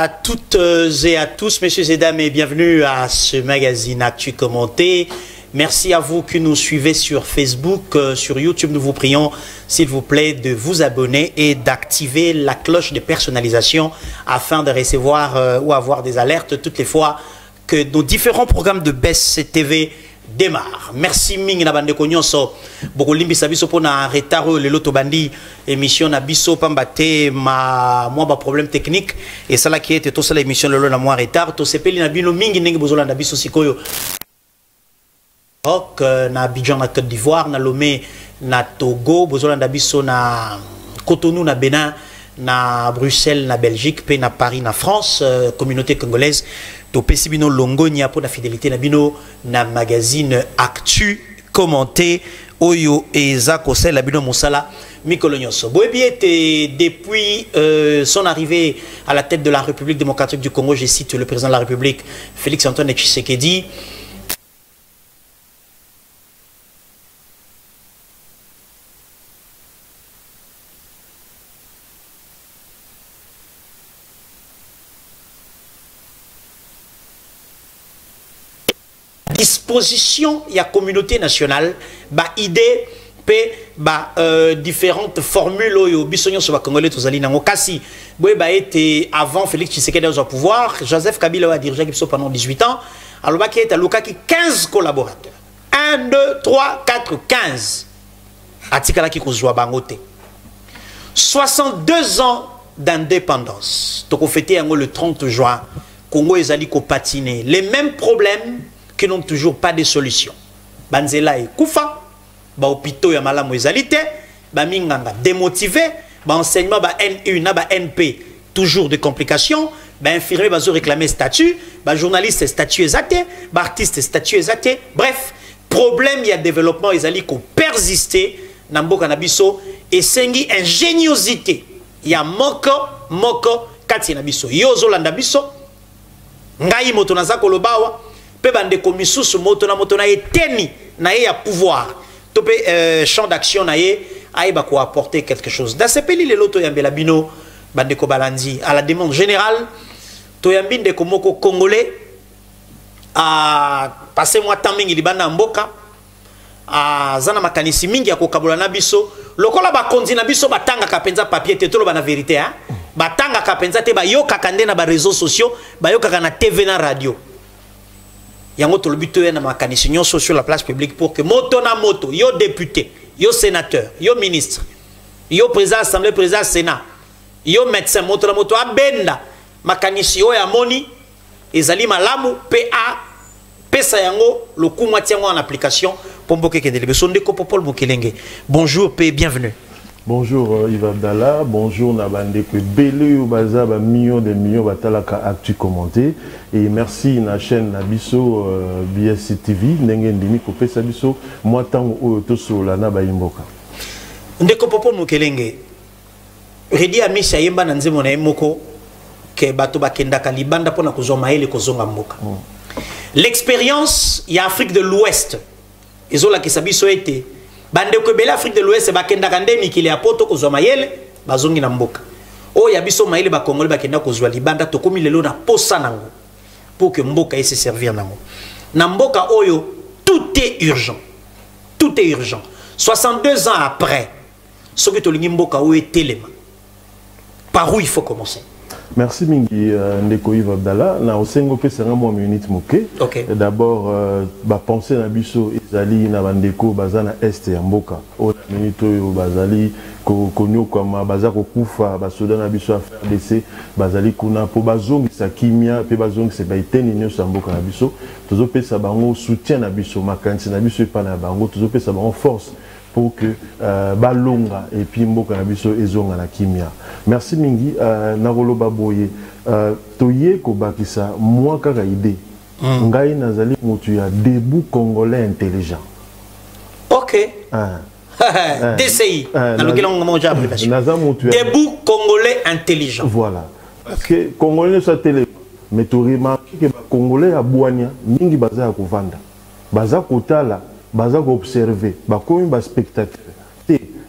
à toutes et à tous, messieurs et dames, et bienvenue à ce magazine Actu Commenté. Merci à vous qui nous suivez sur Facebook, sur YouTube. Nous vous prions, s'il vous plaît, de vous abonner et d'activer la cloche de personnalisation afin de recevoir ou avoir des alertes toutes les fois que nos différents programmes de BES TV démarre. Merci mingi na bande konyonso boko limbi sabiso pona retard le loto bandi émission na biso pambate ma moi ba problème technique et ça là qui était tout ça l'émission le na moi retard to sepeli na bino mingi ndenge bozola na biso sikoyo Rock na Abidjan na Côte d'Ivoire na Lomé na Togo bozola na biso na Cotonou na Bénin na Bruxelles na Belgique pe na Paris na France communauté congolaise to pesi bino longo nia pour la fidélité na bino na magazine Actu Commenté oyo eza kosel la bino mosala mikolo nyonso boyebi ete depuis son arrivée à la tête de la République démocratique du Congo, je cite le président de la République Félix Antoine Tshisekedi, disposition il y a communauté nationale ba idée pe ba différentes formules oyo bisonyo so ba congolais tozali nango kasi boye ba été avant Félix Tshisekedi au pouvoir Joseph Kabila a dirigé Gipso pendant 18 ans alors ba qui est à Lukaki 15 collaborateurs 1 2 3 4 15 atikala ki kozwa bangote 62 ans d'indépendance to ko fêter yango le 30 juin Congo ezali ko patiner les mêmes problèmes qui n'ont toujours pas de solution. Banzela et Koufa, ba hôpitaux ya malamu ezalité, ba minganga démotivé, ba enseignement ba NU na ba NP toujours des complications, ba infirmier bazo réclamer statut, ba journaliste statut exacté, ba artiste statut exacté. Bref, problème il y a développement ezali ko persister na mboka na biso et sengi ingéniosité. Il y a moko kati na biso. Yozo landa biso ngai moto na zako lobawa pe bande komisusu moto na eteni na ye ya pouvoir to pe champ d'action na ye aiba ko apporter quelque chose dans ce pays les loto yambela bino bande ko balandi à la demande générale to yambinde ko moko congolais a passer moi temps mingi libanda mboka a zana makanisi mingi ya ko kabola na biso lokola ba kondi na biso batanga kapenza papier te tolo ba na vérité hein batanga kapenza te ba yo kakande na ba réseaux sociaux ba yo kakana TV na radio yango to lobito na makanisi nyonso sur la place publique pour que moto na moto yo député yo sénateur yo ministre yo président assemblée président sénat yo médecin moto na moto abenda makanisi yo ya moni ezali malamu PA pesa yango le coup moitié en application pour mboke kendele sonde ko popol bokelenge. Bonjour et bienvenue. Bonjour Yves Abdallah, bonjour Nabande que Belé ou Baza ba millions de millions batalaka Actu Commenté et merci na chaîne Nabiso BS TV ndenge ndimi ko pesa biso moi tango oyo tosola na ba imboka. Ndeko popo mokelenge. Redi amisa yemba na nzemo na moko ke bato bakendaka libanda pona kozoma ele kozonga mboka. L'expérience ya Afrique de l'Ouest ezola ke sabiso été bande ko bela Afrique de l'Ouest bakenda kande mikili ya poto kozwa mayele bazongi na mboka o ya biso mayele ba Congolais bakenda kozwa libanda to komi lelo na posa nango pour que mboka ese servir nango na mboka oyo tout est urgent 62 ans après ce que to lingi mboka o etelema par où il faut commencer. Merci Mingi Ndeko Yves Abdallah. Na osengo pesa nga mo minute moke. Okay. D'abord ba penser na biso ezali na bandeko bazana est ya mboka. O minute oyo bazali konyo kama bazako kufa basoda na biso affaire DC bazali kuna po bazongi sa kimia pe bazongi se baiteni nyoso mboka na biso. Tozo pesa bango soutien na biso makansi na biso pa na bango tozo pesa bango force pour que balonga et puis mboka na biso ezonga na kimia. Merci mingi Nagolo Baboye toye ko bakisa moi kaka idée ngai nazali mutu ya debout congolais intelligent. OK. DCI dans lequel on mange application. Debout congolais intelligent. Voilà. Parce que congolais soit télé mais tu remarques que congolais a boania mingi baza ko vanda. Baza ko tala baza ko observer ba comme ba spectateur.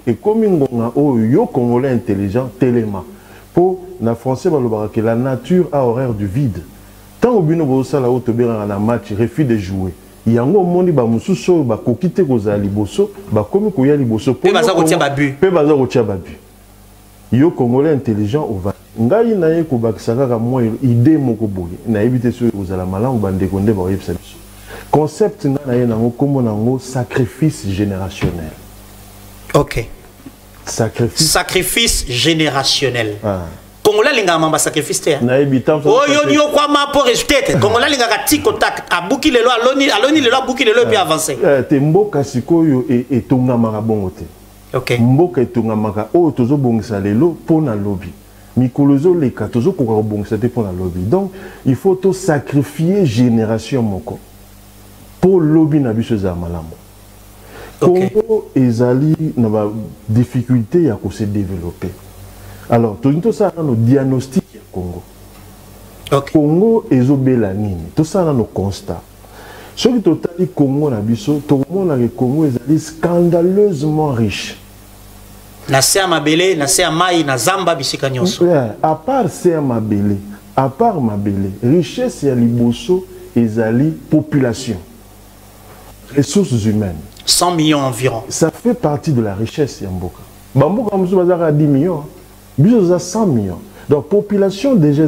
Et comme ngonga o yo congolais intelligent téléma Pour na français que la nature a horreur du vide. Tant au bino bosa la haute bera na match refus de jouer. Yango moni ba mususo ba kokite koza liboso ba komi ko ya liboso pe baza ko tia ba but. Pe baza ko tia ba but. Yo congolais intelligent au va. Ngai na ye ko bakisaka ka moi idée moko boye. Na éviter sur kozala malangu bande konde ba yebisa biso. Concept na ye nango kombo nango sacrifice générationnel. OK. Sacrifice générationnel. Congolais linga mamba sacrifice te. Na ebitam. Oh yo kwa ma pour rejeter. Congolais linga ka ti contact abuki lelo aloni lelo abuki lelo puis avancer. Te mboka sikoyo et tongama bongo te. OK. Mboka etongama o tozo bongisa lelo pona lobby. Mikolozo leka tozo koka bongisa te pona lobby. Donc il faut to sacrifier génération moko. Pour lobby na biso za malamu. Congo ezali na ba difficulté ya ko se développer. Alors tout ça no diagnostic ya Congo. Congo ezobela nini? Tout ça no constat. Ce qui totali Congo na biso, tout le monde que Congo ezali scandaleusement riche. Na se amabele, na se amai, na zamba bisika nyonso. À part se amabele, à part mabele, richesse ya liboso ezali population. Ressources humaines. 100 millions environ. Ça fait partie de la richesse Yamboka. Bamboka Moussou Bazar a 10 millions. Biso a 100 millions. Donc population déjà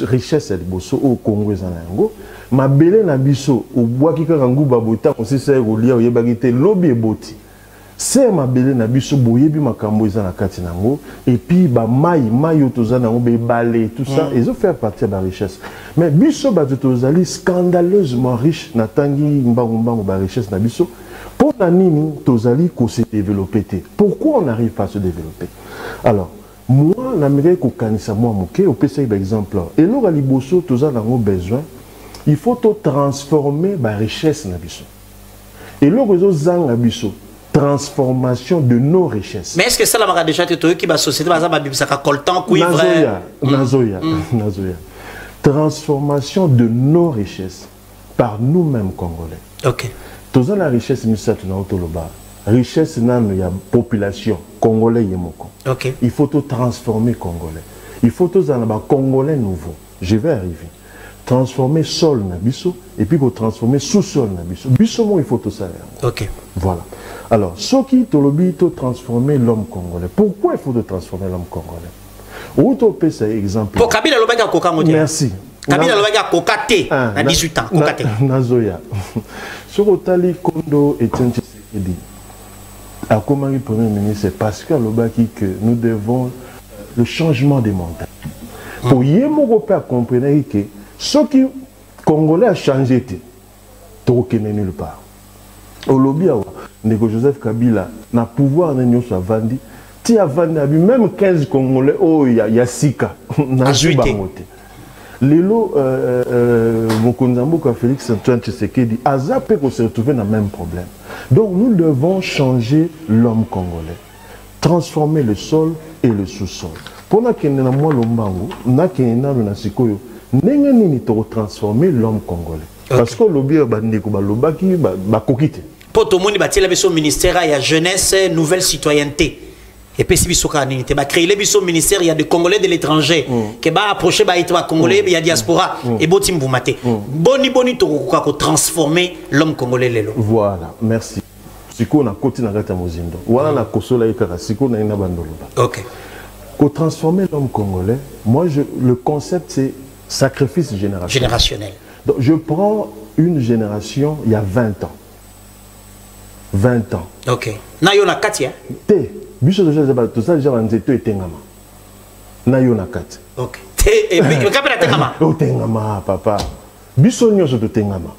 richesse Liboso au Congo Zanango. Ma belé na biso au bois qui kangu babota on sait ça rolia au yebagite lobby boti. C'est ma belé na biso boyebi makambo ezana kati nango et puis ba mai otozana be balé tout ça ils ont fait partie de la richesse. Mais biso batozali scandaleusement riche na tangi mbangu ba richesse na biso. Pour la nini, tozali ko se développer. Pourquoi on n'arrive pas à se développer? Alors, moi, l'Amérique au kanisa moi moké, au PC d'exemple. Et là, à liboso, tozali nango besoin. Il faut to transformer la richesse na biso. Et là, réseau zang na biso, transformation de nos richesses. Mais est-ce que ça la déjà te qui ba société ba ba bibisaka coltan cuivre? Nazoya. Transformation de nos richesses par nous-mêmes Congolais. OK. Toza la richesse misatu na otoloba. Richesse nano ya population congolais yemoko. OK. Il faut tout transformer congolais. Il faut tout en ba congolais nouveau. Je vais arriver. Transformer sol na biso et puis pour transformer sous-sol na biso. Biso mo il faut tout ça. OK. Voilà. Alors, ce qui tolobi to transformer l'homme congolais. Pourquoi il faut de transformer l'homme congolais? Où to peut ça exemple. Pour Kabila lobaka koka ngodi. Merci. Kabila lobaka kokate na 18 ans kokate. Nazoya. Sur Otali Kondo et Tshisekedi, à comment le Premier ministre, c'est parce qu'à l'Obaki que nous devons le changement des montagnes. Pour y avoir compris que ce qui Congolais a changé, tu ne nulle part. Au lobby, Joseph Kabila n'a pouvoir de nous soit vendu. Tu as vendu même 15 Congolais, oh, il y a Sika. Lelo, Mokonzambo Félix Antoine Tshisekedi, Azapé qu'on se retrouve dans le même problème. Donc nous devons changer l'homme congolais, transformer le sol et le sous-sol. Pour nous, nous devons transformer l'homme congolais. Parce que le pour tout le monde, il y a le ministère de la jeunesse, nouvelle citoyenneté. Et puis, si vous avez créé le ministère, il y a des Congolais de l'étranger qui va approcher les Congolais, il y a diaspora. Et si vous avez boni transformer l'homme congolais. Voilà, merci. Si on a continué à Mozindo, voilà la Kosola et Karasiko na Bandolo. OK. Pour transformer l'homme congolais, moi, le concept, c'est sacrifice générationnel. Donc, je prends une génération il y a 20 ans. 20 ans. OK. Na yo na katia? Té. Biso tout ça déjà nzeto etengama. Na yo na kati. OK. Té et kapela tengama. Tengama papa. Biso nyonso to tengama.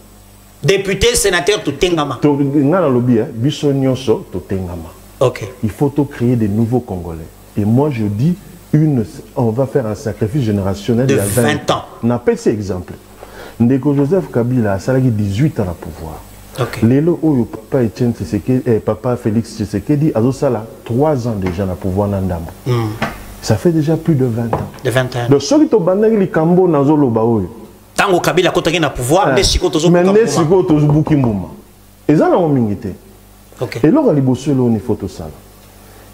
Député, sénateur to tengama. To ngana lobi biso nyonso to tengama. OK. Il faut créer des nouveaux Congolais. Et moi je dis on va faire un sacrifice générationnel de 20 ans. On appelle cet exemple. Ndeko Joseph Kabila a 18 ans à pouvoir. Okay. Lelo oyo papa Etienne Tshisekedi papa Félix Tshisekedi a 3 ans déjà à pouvoir nandambo. Ça fait déjà plus de 20 ans. De 20 ans. Donc ceux qui to bandaki likambo nazoloba oyo. Tango Kabila kotaki na pouvoir mais siko tozo buki mbuma. Mais siko tozo buki mbuma. Eza na mingité. OK. Et là liboso lo ni photo sala.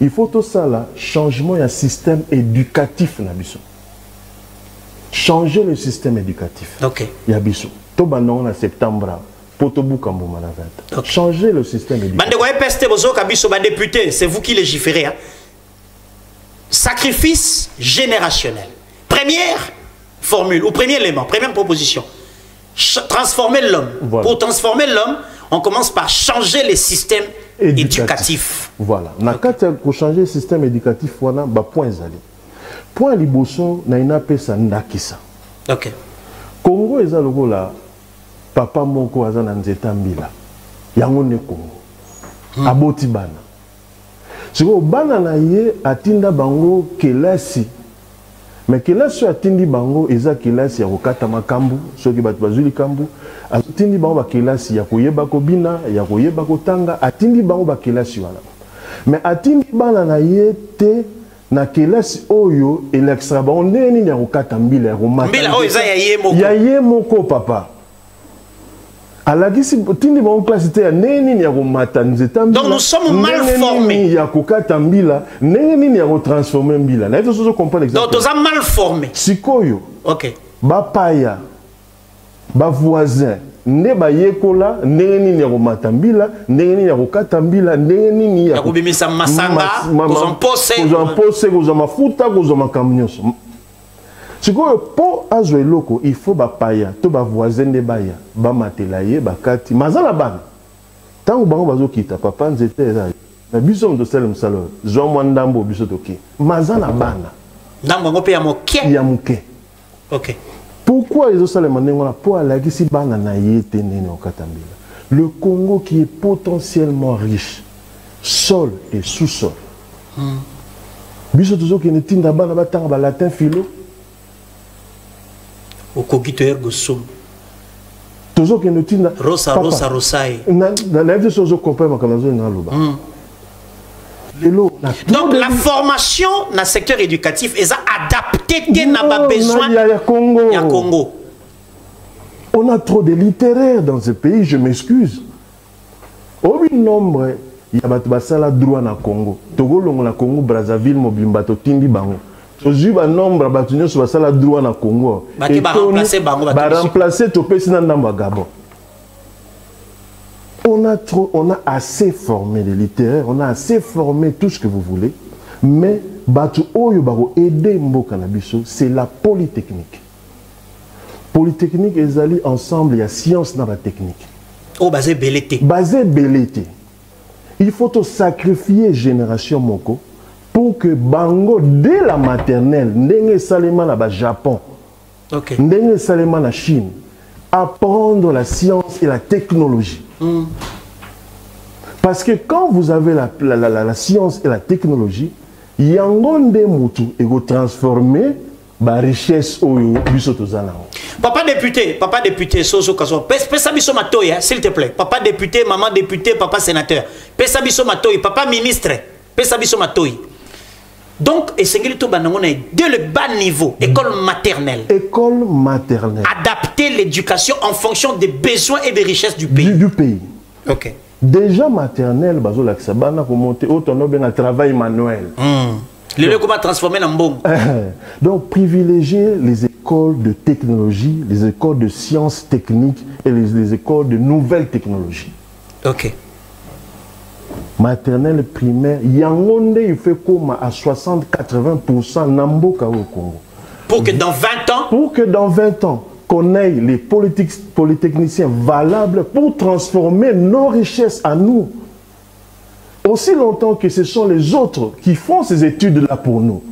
Il faut tout ça là, changement du système éducatif na biso. Changer le système éducatif. Ok. Ya biso. To bandon en septembre. Okay. Changer le système éducatif. Député, c'est vous qui légiférez. Hein? Sacrifice générationnel. Première formule, ou premier élément, première proposition. Transformer l'homme. Voilà. Pour transformer l'homme, on commence par changer les systèmes éducatifs. Voilà. Okay. Pour changer le système éducatif, voilà, point zali. Point liboso, na ina pesa ndakisa. Ok. Congo est là. Papa moko aza na nzeta mbila yango ne Congo aboti bana siko bana na ye atinda bango kelasi mais kelasi atindi bango eza kelasi ya kokata makambu soki bato bazuli kambu atindi bango ba kelasi ya koyeba kobina ya koyeba kotanga atindi bango ba kelasi wana mais atindi bana na ye te na kelasi oyo elektra bango ndeni ya kokata mbila ya komata mbila oyo eza ya ye moko papa. Donc nous sommes mal formés. Donc nous sommes mal formés. Ok. Bapaya, ba voisin, ne ba yekola, neni ya matambila, neni ya katambila, neni ya kubimisa masanga, kuzompose, mafuta, makamnyoso. Pour azwe loko, il faut bapaya, to ba voisin de baya, ba matelaye, ba kati, mazala ban. Tant que bango bazo kita, papa nzete za. Na biso ndo sele msalo, zo mwandambo biso toki. Mazala bana. Ndambo ngope ya moke. Ya moke. OK. Pourquoi ils ont ça les manengona pour aller si bana na yete nene okatambila. Le Congo qui est potentiellement riche, sol et sous-sol. Biso tozo ki netinda bana batanga ba latin philo. Au cogitoeur Gossum. Toujours que nous disons. Rosa, Rosa, Rosaï. Donc la formation dans le secteur éducatif est adaptée à nos besoins du Congo. On a trop de littéraires dans ce pays, je m'excuse. Au nombre, il y a des droit dans le Congo. Togo, le Congo, Brazzaville, Mobimbato, Tindi, Bango. Aujourd'hui, le nombre de gens qui ont droit dans le Congo. Et remplacer Gabon. On a assez formé les littéraires, on a assez formé tout ce que vous voulez, mais c'est la polytechnique. Polytechnique et Zali ensemble, il y a science dans la technique. Oh, basé belleté. Basé belleté. Il faut sacrifier génération Moko pour que Bango, dès la maternelle, ndenge salema na Japon, ndenge salema na Chine, apprendre la science et la technologie. Parce que quand vous avez la science et la technologie, yangonde mutu et vous transformer la richesse au bisotozana. Papa député, Soso Kaso, pesa biso matoy, s'il te plaît. Papa député, maman député, papa sénateur. Pesa biso matoy, papa ministre, pesa biso matoy. Donc, et c'est dès le bas niveau, école maternelle. École maternelle. Adapter l'éducation en fonction des besoins et des richesses du pays. Du pays. Ok. Déjà maternelle, bazo laksabana pour monter autonome un travail manuel. Le comment transformer en bon. Donc, privilégier les écoles de technologie, les écoles de sciences techniques et les écoles de nouvelles technologies. Ok. Maternelle, primaire, Yangonde, il fait comme à 60-80% Namboka au Congo. Pour que dans 20 ans... Pour que dans 20 ans, qu'on ait les polytechniciens valables pour transformer nos richesses à nous. Aussi longtemps que ce sont les autres qui font ces études-là pour nous,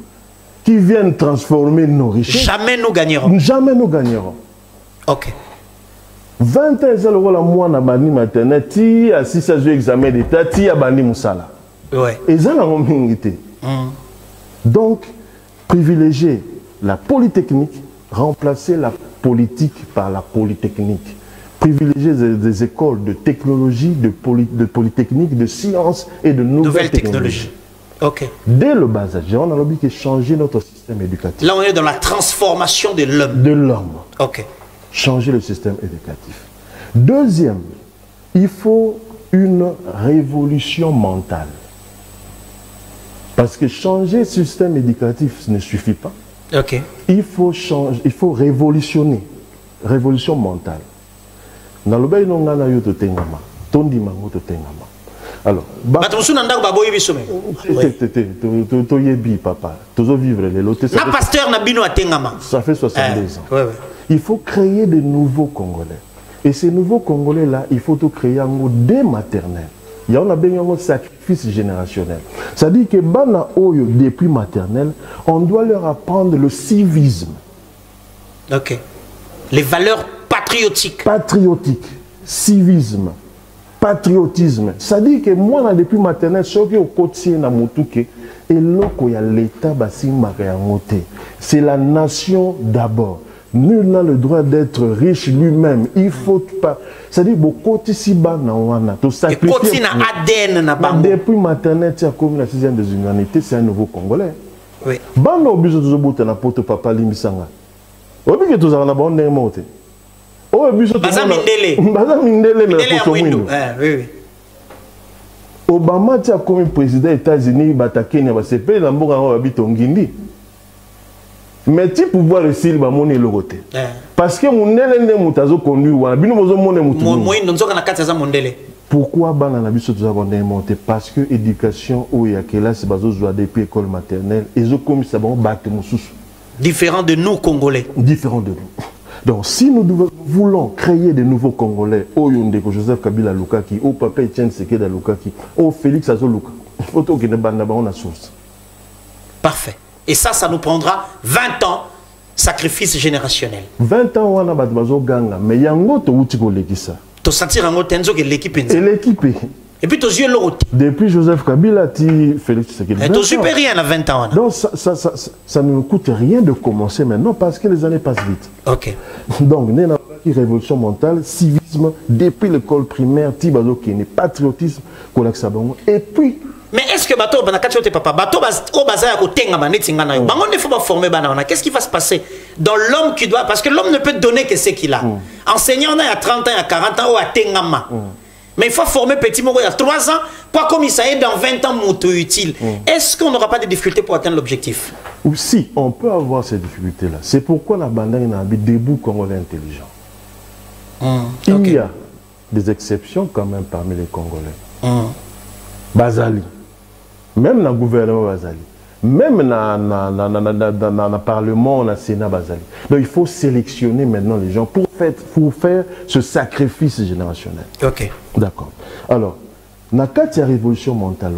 qui viennent transformer nos richesses. Jamais nous gagnerons. Jamais nous gagnerons. Ok. 20 ans, moi, na bani maternelle, ti assis à examen d'état, ti a bani moussala. Ouais. Et ça, la romingité. Donc, privilégier la polytechnique, remplacer la politique par la polytechnique. Privilégier des écoles de technologie, de polytechnique, de sciences et de nouvelles technologies. Ok. Dès le bas âge, on a envie de changer notre système éducatif. Là, on est dans la transformation de l'homme. De l'homme. Ok. Changer le système éducatif. Deuxième, il faut une révolution mentale. Parce que changer le système éducatif ne suffit pas. Ok. Il faut changer, il faut révolutionner. Révolution mentale. Dans le pays, on a eu tout tengama. Tondi mango tout tengama. Alors, papa. Toujours vivre les lotés. Na pasteur na bino atengama. Ça fait 62 ans. Ouais. Il faut créer de nouveaux Congolais. Et ces nouveaux Congolais-là, il faut tout créer en mode dès maternel. Il y a un sacrifice générationnel. C'est-à-dire que bana oyo depuis maternelle, on doit leur apprendre le civisme. Ok. Les valeurs patriotiques. Patriotique, civisme, patriotisme. C'est-à-dire que moi, depuis maternelle, ce qui est au quotidien dans mon touquet, et l'autre, il y a l'État, c'est la nation d'abord. Nul n'a le droit d'être riche lui-même. Il faut pas. C'est-à-dire beaucoup ici bas na wana. To sacrifier. Depuis maternelle, tu as commis la 6e des humanités, c'est un nouveau Congolais. Oui. Bano obiso to bote na poto papa limisanga. Obi ke to za na bonne mote. O obiso to Baza mindele. Baza mindele na poto window. Oui. Obama tu as commis président des États-Unis, bata Kenya ba sepele na mboka ngo babito ngindi. Mais tu pouvoir réussir ba moni le côté. Parce que mon élève mutazo conduit wa bino mozo mone mutu. Moi ndonzo kana kati za mondele. Pourquoi bana na biso tu avons monté? Parce que éducation ou ya classe bazo joa depuis école maternelle et zo comme ça bon batte mususu. Différent de nous Congolais. Différent de nous. Donc si nous voulons créer de nouveaux Congolais, au Yondeko Joseph Kabila Lukaki, au Papa Etienne Sekeda Lukaki, au Félix Azo Luka, il faut que nous banda la source. Parfait. Et ça nous prendra 20 ans, sacrifice générationnel. 20 ans, on a bazo ganga, mais il y a un autre outil pour l'équipe. Tu sentir un autre que l'équipe. Et l'équipe. Et puis, tu yeux l'autre. Depuis Joseph Kabila, Félix Sekeda. Et tu super rien à 20 ans. Donc, ça ne nous coûte rien de commencer maintenant parce que les années passent vite. Ok. Donc, nous avons une révolution mentale, civisme, depuis l'école primaire, Tibazo qui est patriotisme, et puis. Mais est-ce que bateau papa bateau au bazar au tenga manetinga na yo bango ne faut pas former banana qu'est-ce qui va se passer dans l'homme qui doit parce que l'homme ne peut donner que ce qu'il a enseignant on a 30 ans il y a 40 ans ou à tengama mais il faut former petit moko il y a 3 ans quoi comme il s'est dans 20 ans moto utile est-ce qu'on n'aura pas de difficultés pour atteindre l'objectif? Ou si on peut avoir ces difficultés là c'est pourquoi la bande n'a pas debout Congolais intelligent. Il y a des exceptions quand même parmi les Congolais. Bazali. Même dans le gouvernement Bazali, même dans le Parlement, dans le Sénat Bazali. Donc il faut sélectionner maintenant les gens pour faire ce sacrifice générationnel. Ok. D'accord. Alors, dans la révolution mentale,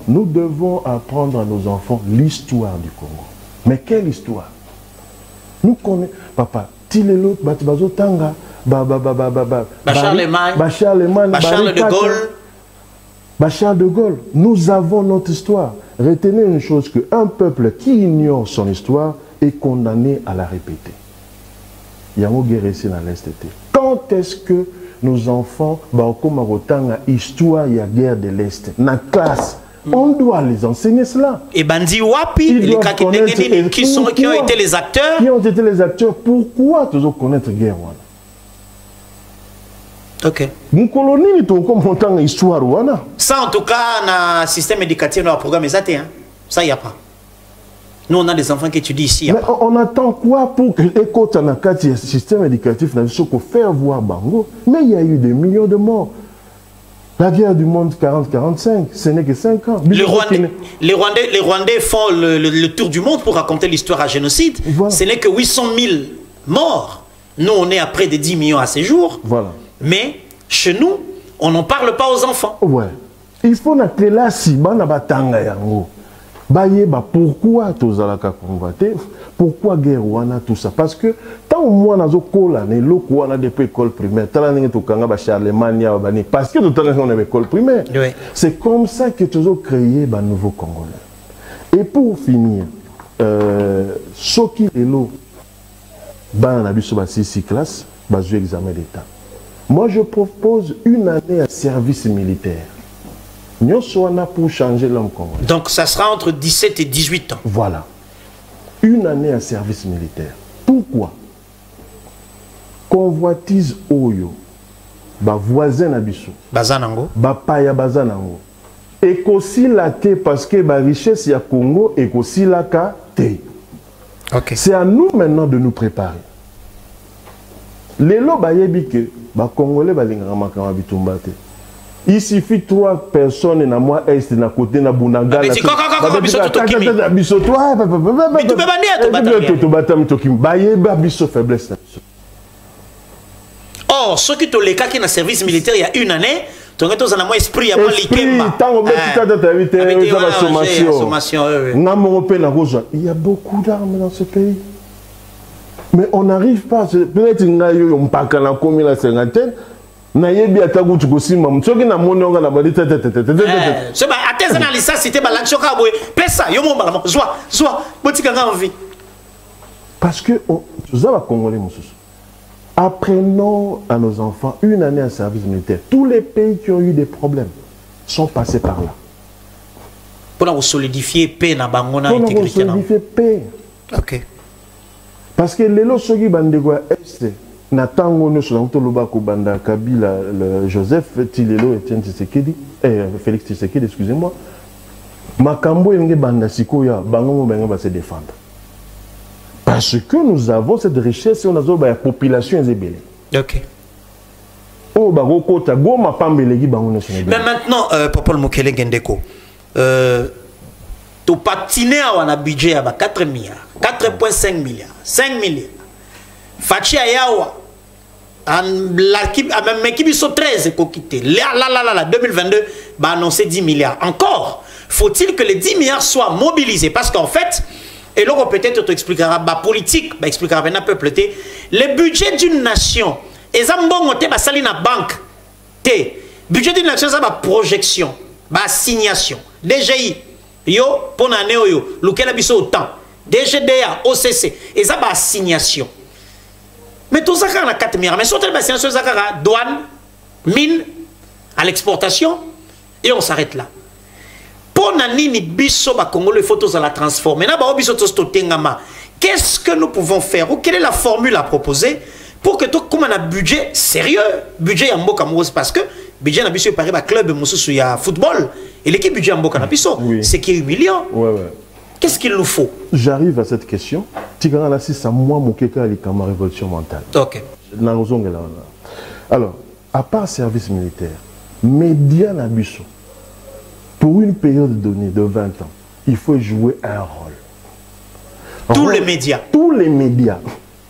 nous devons apprendre à nos enfants l'histoire du Congo. Mais quelle histoire? Nous connaissons, papa, Tilelo, Batibazo Tanga, Bachar Lemagne, Bachar de Gaulle. Bachar de Gaulle, nous avons notre histoire. Retenez une chose, qu'un peuple qui ignore son histoire est condamné à la répéter. Il y a une guerre ici dans l'Est. Quand est-ce que nos enfants, comme histoire, il y a guerre de l'Est, dans la classe, on doit les enseigner cela. Et Bandi Wapi, les cas qui ont été les acteurs. Qui ont été les acteurs, pourquoi toujours connaître la guerre? Ok. Mon colonie, tu as une histoire. Ça, en tout cas, dans le système éducatif, dans le programme, ça, il n'y a pas. Nous, on a des enfants qui étudient ici. Mais on attend quoi pour que l'école dans le système éducatif n'a faire voir Bango? Mais il y a eu des millions de morts. La guerre du monde 40-45, ce n'est que 5 ans. Les Rwandais font le tour du monde pour raconter l'histoire à génocide. Voilà. Ce n'est que 800 000 morts. Nous, on est à près de 10 millions à ces jours. Voilà. Mais chez nous, on n'en parle pas aux enfants. Ouais. Il faut que là, si pourquoi tous à la combattre, pourquoi guerre tout ça? Parce que tant moi dans l'école depuis l'école primaire, parce que tout à l'école primaire, c'est comme ça que tu as créé un nouveau Congolais. Et pour finir, ce qui est là, dans la 6 classes, examen d'État. Moi, je propose une année à service militaire. Nous sommes pour changer l'homme congolais. Donc, ça sera entre 17 et 18 ans. Voilà. Une année à service militaire. Pourquoi? Convoitise Oyo, voisin Nabiso, Bazanango, Paya Bazanango, Et aussi la té parce que la richesse ya Congo et aussi la té. Okay. C'est à nous maintenant de nous préparer. Les lobayébi que ba Congolais balingaka makama bitumba té. Il suffit 3 personnes na moi est na côté na Bunaga. Oh, ceux qui ont les cas qui ont service militaire il y a une année, tu as un moins esprit, il y a moins il y a beaucoup d'armes dans ce pays. Mais on n'arrive pas. Peut-être qu'il y a un paquet de la cinquantaine. Na yebi atagu tukosima mtsoki na mone nga na bali tete c'est ba ateza na lisa cité ba l'action ka boye pesa yo mo mbala soit botika nga envie parce que nous avons congolais mususu apprenons à nos enfants une année en service militaire. Tous les pays qui ont eu des problèmes sont passés par là pour solidifier paix na bangona intégrité pour solidifier paix. OK parce que les losoki bandego est Natango nous sommes tous Banda Kabila, Joseph Tilelo, Etienne Tshisekedi, Félix Tshisekedi, excusez-moi. Makambo yenge banda sikoya, bango benga va se défendre. Parce que nous avons cette richesse, on a la population zébélé. OK. Oh bago kota go mapambelegi bango national. Mais maintenant Papa Mokele Gendeko to patiner à un budget à 4 milliards, 4.5 milliards, 5 milliards. Fachi Ayawa même équipe ils sont 13 ko quitter. Là 2022 va annoncer 10 milliards. Encore faut-il que les 10 milliards soient mobilisés parce qu'en fait et là peut-être tu expliquera ba politique, ba expliquera ben peuple té le budget d'une nation et ça mbongo té ba sali na banque té budget d'une nation ça ba projection, ba assignation. DGI yo pour année yo lequel biso autant. DGDA OCC et ça ba assignation. Mais tout ça, on a 4 milliards. Mais surtout, c'est un douane, mine, à l'exportation, et on s'arrête là. Pour Nanini Bisso Congo, les photos à la transformer. Qu'est-ce que nous pouvons faire? Ou quelle est la formule à proposer pour que tout comme un budget sérieux, budget Yambo Kamouros, parce que budget Nabisso paraît à club Moussou, il y a football, et l'équipe budget Yambo Kanabisso, c'est qui est humiliant. Qu'est-ce qu'il nous faut? J'arrive à cette question. Tigana c'est ça moi mon keka ma révolution mentale. OK. Alors, à part service militaire, média Nabisso, pour une période donnée de 20 ans, il faut jouer un rôle. Tous les médias. Tous les médias,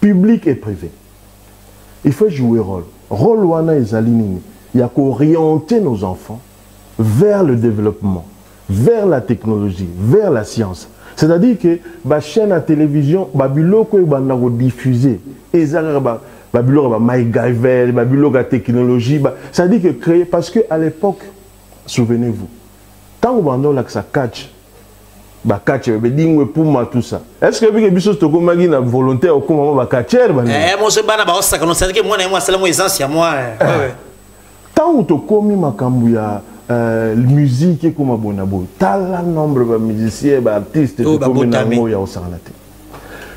publics et privés. Il faut jouer rôle. Rôle wana ezalinini. Il y a qu'orienter nos enfants vers le développement, vers la technologie, vers la science. C'est-à-dire que la chaîne à télévision, Babyloko est diffusée. Et ça, Babyloko MacGyver, Babyloko la technologie. C'est-à-dire que créer, parce qu'à l'époque, souvenez-vous, quand on a ça catch, tout ça. Est-ce que vous avez une volonté au comment on va catcher? Moi, je tant que tu as musique et comme bonabo, tal nombre de musiciens, d'artistes, de communautés au Sarnate.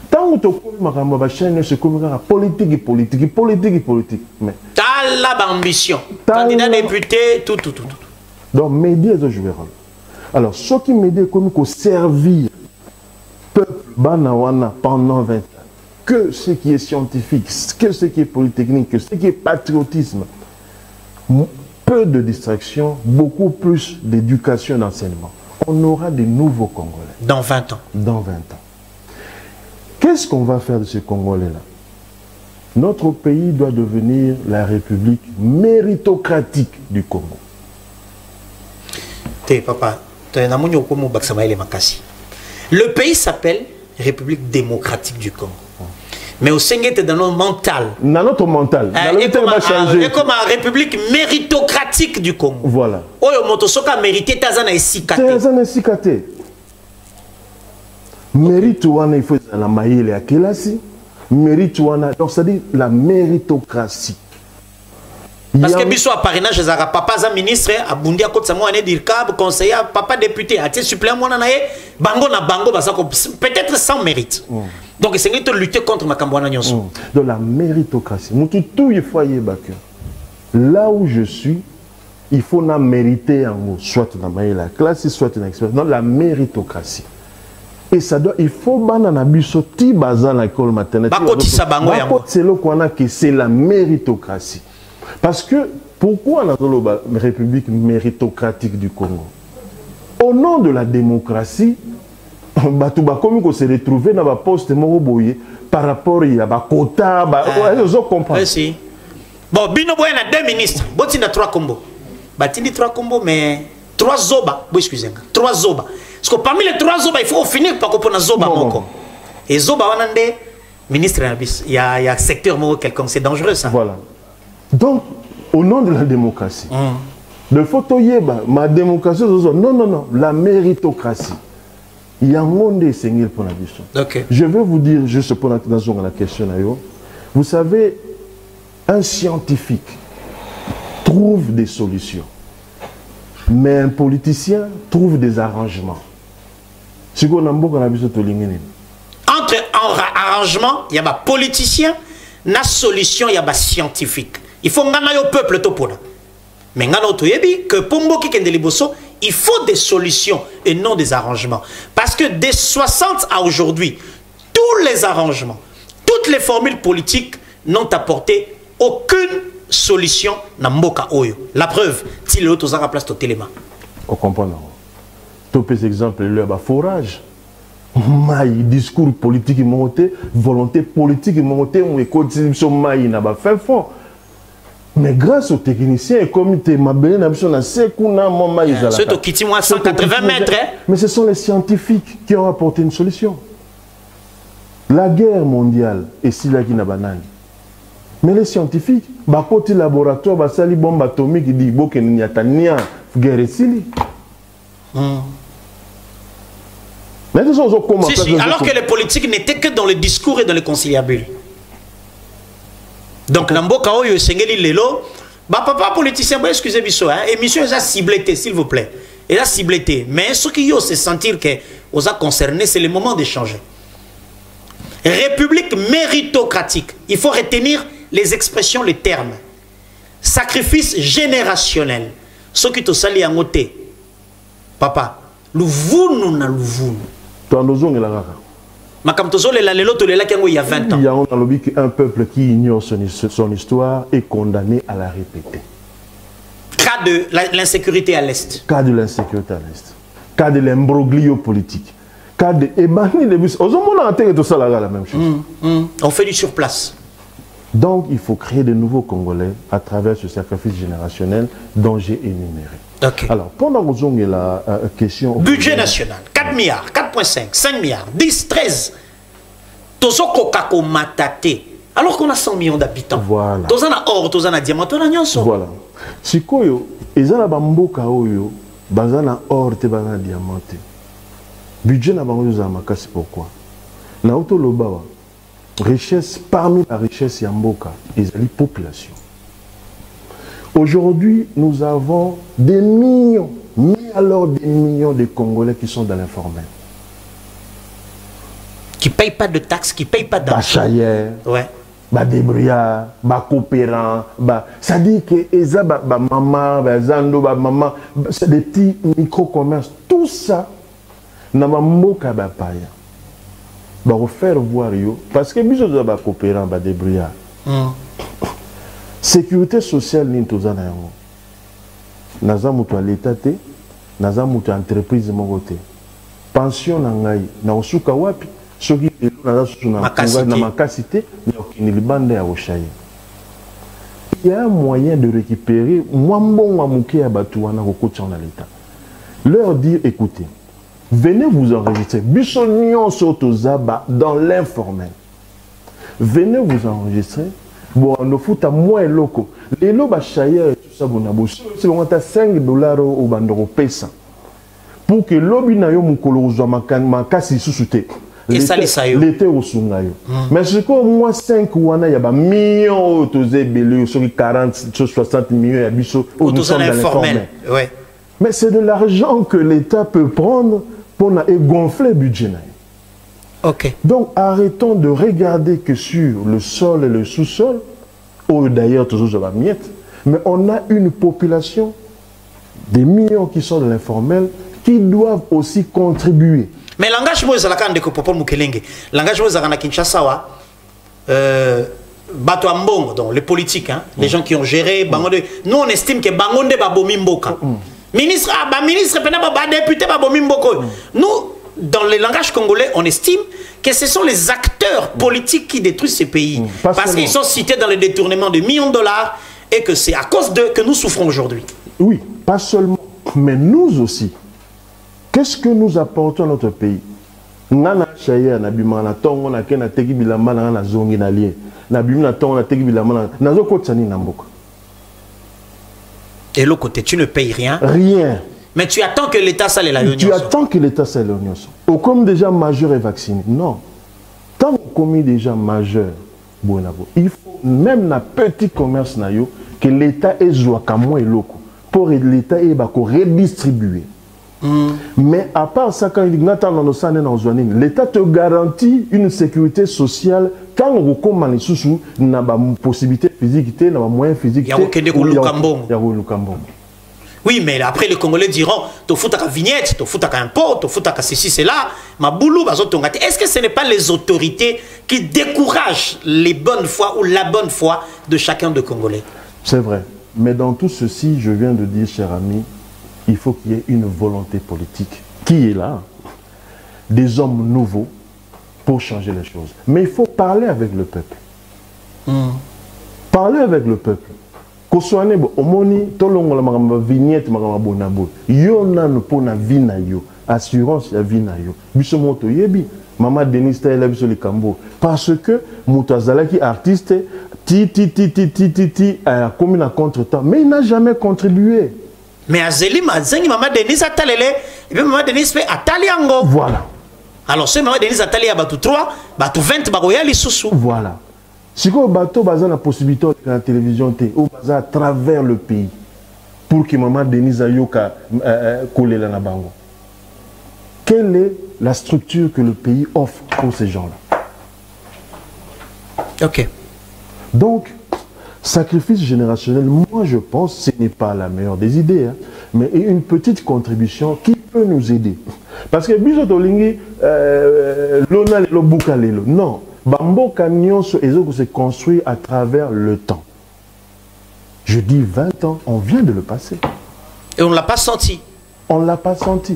Tant que tu as chaîne, c'est comme politique. Mais tal ambition, candidat député, tout. Donc, médias de jouer rôle. Alors, ce qui m'aide comme servir peuple banawana pendant 20 ans, que ce qui est scientifique, que ce qui est polytechnique, que ce qui est patriotisme. Peu de distractions, beaucoup plus d'éducation et d'enseignement. On aura des nouveaux Congolais. Dans 20 ans. Dans 20 ans. Qu'est-ce qu'on va faire de ces Congolais-là? Notre pays doit devenir la République méritocratique du Congo. Papa, le pays s'appelle République démocratique du Congo. Mais au Sénégal, dans notre mental. Dans notre mental. Et comme la République méritocratique du Congo. Voilà. Oyo motosoka mérité tazana esikate. Tazana esikate. Mérite wana il faut la maïle à kelasi. Mérite wana donc c'est-à-dire la méritocratie. Parce que biso à parrainage ezaka papa za ministre abundi a côté moi ané dirkab conseiller papa député a suppléant mona naé bango na bango basako peut-être sans mérite. Donc c'est de lutter contre Makambouana Nyonso. De la méritocratie. Tout il faut y backer. Là où je suis, il faut na mériter en nous, soit dans la classe, soit dans l'expérience, dans la méritocratie. Et ça doit, il faut banana biso ti bazan l'école maternelle. C'est le qu'on a que c'est la méritocratie. Parce que pourquoi dans la République méritocratique du Congo? Au nom de la démocratie, comme on s'est retrouvé dans le poste par rapport à la quota, je comprends. Si. Bon, Bino Boy a 2 ministres, Boti na 3 combos. Batini 3 combos, mais 3 zoba. Bon, excusez-moi, 3 zoba. Parce que parmi les 3 zoba, il faut finir par comprendre zoba moko. Et zoba, on a des ministres, il y a un secteur quelconque, c'est dangereux ça. Voilà. Donc, au nom de la démocratie, le photoyeba, ma démocratie, non, la méritocratie. Il y a un monde seigneur pour la vision. Okay. Je vais vous dire, juste pour la question, vous savez, un scientifique trouve des solutions, mais un politicien trouve des arrangements. Entre arrangement, il y a un politicien, la solution, il y a un scientifique. Il faut gagner au peuple tout pour. Mais que Pombo qui il faut des solutions et non des arrangements. Parce que dès 60 à aujourd'hui, tous les arrangements, toutes les formules politiques n'ont apporté aucune solution dans Mboka Oyo. La preuve, si l'autre a place au téléma. On comprend. Tous les exemples, le forage. Maï, discours politique monté, volonté politique monté, on écoute sur Maï n'a pas fait fond. Mais grâce aux techniciens et comités, ma belle n'a pas fait ceux qui ont 180 mètres. Mais ce sont les scientifiques qui ont apporté une solution. La guerre mondiale est si là qui n'a pas. Mais les scientifiques, bah côté laboratoire, bah ça les bombes atomiques, ils disent bon qu'il n'y a pas de guerre ici. Mais alors que les politiques n'étaient que dans le discours et dans le conciliabule. Donc, Namboka Oyo Sengeli Lelo, bah papa politicien, bah excusez-moi, hein, émission est ciblée, s'il vous plaît. Elle a ciblé. Mais ce qui y a, c'est sentir que vous a concerné, c'est le moment d'échanger. République méritocratique. Il faut retenir les expressions, les termes. Sacrifice générationnel. Ce qui te sali à côté. Papa, l'ouvounou na l'ouvounou. Toi, nous sommes là. Il y a 20 ans. Il y a un peuple qui ignore son histoire est condamné à la répéter. Cas de l'insécurité à l'Est. Cas de l'insécurité à l'Est. Cas de l'imbroglio politique. Cas de... la même chose. On fait du surplace. Donc, il faut créer de nouveaux Congolais à travers ce sacrifice générationnel dont j'ai énuméré. Okay. Alors, pendant que vous avez la question... Budget national, 4 milliards, 4,5, 5 milliards, 10, 13. Tozoko kako matate. Alors qu'on a 100 millions d'habitants. Voilà. Tozana or, tozana diamant, tozana nyonso. Voilà. Si koyo, ezana bamboka oyo, bazana or te bazana diamant te. Budget na bango za makasi pourquoi? Na auto lobawa. Richesse, parmi la richesse yamboka, ezali population. Aujourd'hui, nous avons des millions, mais alors des millions de Congolais qui sont dans l'informel. Qui ne payent pas de taxes, qui ne payent pas d'argent. Bachayer, ouais. Débrouillard, coopérant, ça dit que eza maman, zando, maman, c'est des petits micro-commerces. Tout ça, n'a pas moka paya. Faire voir yo, parce que biso za coopérant, débrouillard. Sécurité sociale ni tozana yango. Naza mutu l'État te, naza mutu entreprise moko te. Pension na ngai na osuka wapi soki naza susu na makasité na okinilibanda ya oshaye. Il y a un moyen de récupérer mwambongo amuke ya batu wana kokotsa na l'État. Leur dire écoutez, venez vous enregistrer. Biso nyonso tozaba dans l'informel. Venez vous enregistrer. Bon, on fout à moins locaux. Les lobes chayer et tout ça, c'est on a 5 dollars au bandoro pesa. Pour que l'obi na yo mukolo zo makasi susute. L'été au sungayo. Mais c'est quoi moi 5 wana ya ba millions tozé belé sur 40 60 millions ya biso au informel. Ouais. Mais c'est de l'argent que l'État peut prendre pour gonfler le budget. Okay. Donc arrêtons de regarder que sur le sol et le sous-sol, ou d'ailleurs toujours sur la miette, mais on a une population des millions qui sont de l'informel, qui doivent aussi contribuer. Mais l'engagement de la Kande Popol Mukelenge, l'engagement de la Kinshasa, Bato Ambongo, donc les politiques, hein, les gens qui ont géré, nous on estime que Bangonde Babomi Mboka. Ministre, ministre, député Babomi Mboko. Nous, dans le langage congolais, on estime que ce sont les acteurs politiques qui détruisent ces pays. Parce qu'ils sont cités dans le détournement de millions de dollars et que c'est à cause d'eux que nous souffrons aujourd'hui. Oui, pas seulement, mais nous aussi. Qu'est-ce que nous apportons à notre pays? Nana Chaya, Nabimana Tongo, Nakena Teki Bilamana, na Zongi Nalie, Nabimana Tongo, Teki Bilamana, Nazoko Tsani Namboka. Et l'autre côté, tu ne payes rien. Rien. Mais tu attends que l'État sale la Tu attends que l'État sale l'Union. Au comme déjà majeur est vacciné. Non. Tant qu'on est déjà majeur, il faut même dans petit commerce que l'État est jouakamon et loco pour l'État est redistribuer. Mais à part ça, quand l'État te garantit une sécurité sociale quand on recommande na possibilité physique, na moyen physique. Oui, mais après les Congolais diront, tu fous ta vignette, tu fous ta impôt, tu fous ta ceci, c'est là, ma boulou, est-ce que ce n'est pas les autorités qui découragent les bonnes foi ou la bonne foi de chacun de Congolais? C'est vrai. Mais dans tout ceci, je viens de dire, cher ami, il faut qu'il y ait une volonté politique qui est là, des hommes nouveaux pour changer les choses. Mais il faut parler avec le peuple. Parler avec le peuple. Kosoane bo omoni tolongola magamba vignette magamba bonabo. Yo nanu pona vina yo, assurance ya vina yo. Biso moto yebi, Mama Denise Taïla biso le Cambo parce que Moutazala qui artiste a commis un contre-temps mais il n'a jamais contribué. Mais Azeli Mazengi Mama Denise Atalele et puis Mama Denise fait Ataliango. Voilà. Alors ce Mama Denise Atali a batu 3, batu 20 baroyali sous. Voilà. Si vous avez la possibilité de la télévision, à travers le pays, pour que Maman Denise Ayoka colle la Nabango. Quelle est la structure que le pays offre pour ces gens-là? Ok. Donc, sacrifice générationnel, moi je pense que ce n'est pas la meilleure des idées, hein, mais une petite contribution qui peut nous aider. Parce que Bisotolingi, l'ona le boukalelo, non. Bambo Cagnon se construit à travers le temps. Je dis 20 ans, on vient de le passer. Et on ne l'a pas senti. On ne l'a pas senti.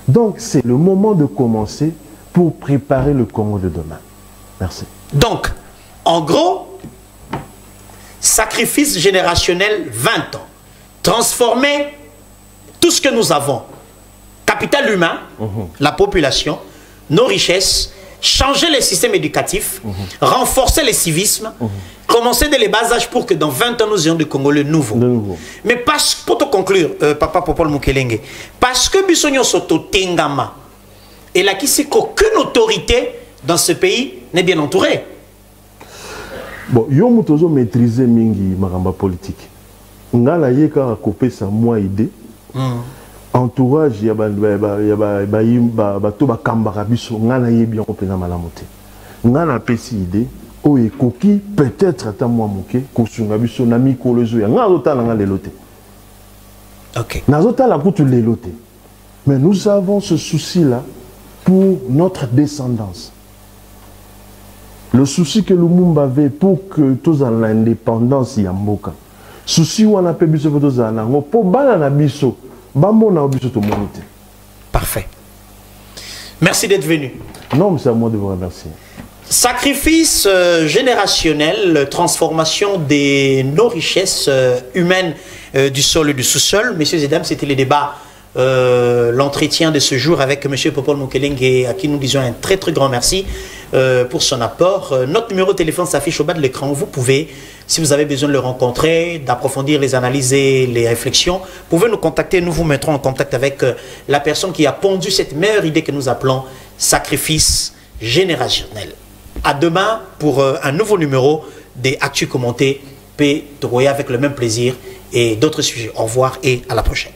Donc c'est le moment de commencer pour préparer le Congo de demain. Merci. Donc, en gros, sacrifice générationnel 20 ans. Transformer tout ce que nous avons, capital humain, la population, nos richesses, changer les systèmes éducatifs, renforcer le civisme, commencer dès les bas âges pour que dans 20 ans nous ayons des Congolais nouveaux. Mais pour te conclure, Papa Popol Mukelenge, parce que Bissonio Soto Tengama, et là qui sait qu'aucune autorité dans ce pays n'est bien entourée. Bon, yo mutozo maîtriser mingi maramba politique. Ngala yeka a coupé sa moi idée. Entourage ya ba to ba kambaka biso ngana yebi on pena malamote. Ngana pesi idée o ekoki peut-être ata moi moke ko sunga biso na mikolozo ya ngalo tala ngale loté. OK. Nazota la kutu le loté. Mais nous avons ce souci là pour notre descendance. Le souci que Lumumba avait pour que tous en l'indépendance y amboka. Souci où on a pu biso tous en ango pour banana biso. Parfait. Merci d'être venu. Non, c'est à moi de vous remercier. Sacrifice générationnel, transformation de nos richesses humaines du sol et du sous-sol. Messieurs et dames, c'était le débat, l'entretien de ce jour avec M. Popol Mukelenge, à qui nous disons un très très grand merci pour son apport. Notre numéro de téléphone s'affiche au bas de l'écran. Vous pouvez, si vous avez besoin de le rencontrer, d'approfondir les analyses et les réflexions, vous pouvez nous contacter. Nous vous mettrons en contact avec la personne qui a pondu cette meilleure idée que nous appelons sacrifice générationnel. À demain pour un nouveau numéro des Actus commentés P. Togoya avec le même plaisir et d'autres sujets. Au revoir et à la prochaine.